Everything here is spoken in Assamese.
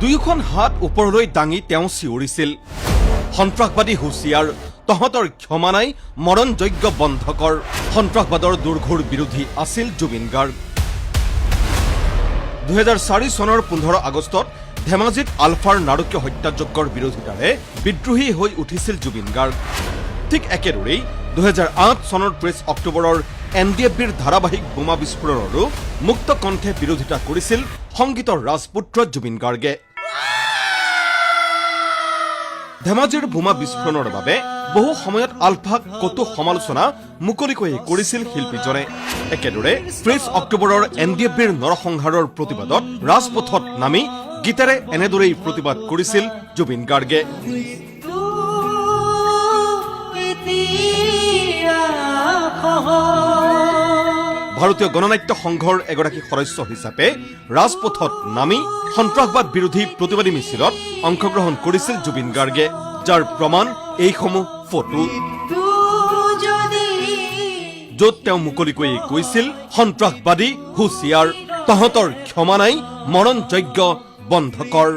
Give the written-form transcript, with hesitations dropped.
দুয়োখন হাত ওপৰলৈ দাঙি তেওঁ চিঞৰিছিল, সন্ত্ৰাসবাদী হুঁচিয়াৰ, তহঁতৰ ক্ষমা নাই, মৰণযোগ্য বন্ধ কৰ। সন্ত্ৰাসবাদৰ দুৰ্ঘোৰ বিৰোধী আছিল জুবিন গাৰ্গ। 2004 চনৰ 15 আগষ্টত ধেমাজিত আলফাৰ নাৰকীয় হত্যাযজ্ঞৰ বিৰোধিতাৰে বিদ্ৰোহী হৈ উঠিছিল জুবিন গাৰ্গ। ঠিক একেদৰেই 2008 চনৰ 30 অক্টোবৰৰ NDFBৰ ধাৰাবাহিক বোমা বিস্ফোৰণৰো মুক্ত কণ্ঠে বিৰোধিতা কৰিছিল সংগীতৰ ৰাজপুত্ৰ জুবিন গাৰ্গে। ধেমাজিৰ বোমা বিস্ফোৰণৰ বাবে বহু সময়ত আলফাক কটু সমালোচনা মুকলিকৈয়ে কৰিছিল শিল্পীজনে। একেদৰে 30 অক্টোবৰৰ NDFBৰ নৰসংহাৰৰ প্ৰতিবাদত ৰাজপথত নামি গীতেৰে এনেদৰেই প্ৰতিবাদ কৰিছিল জুবিন গাৰ্গে। ভাৰতীয় গণনাট্য সংঘৰ এগৰাকী সদস্য হিচাপে ৰাজপথত নামি সন্ত্ৰাসবাদ বিৰোধী প্ৰতিবাদী মিছিলত অংশগ্ৰহণ কৰিছিল জুবিন গাৰ্গে, যাৰ প্ৰমাণ এইসমূহ ফটো, য'ত তেওঁ মুকলিকৈয়ে কৈছিল, সন্ত্ৰাসবাদী হুঁচিয়াৰ, তহঁতৰ ক্ষমা নাই, মৰণযোগ্য বন্ধ কৰ।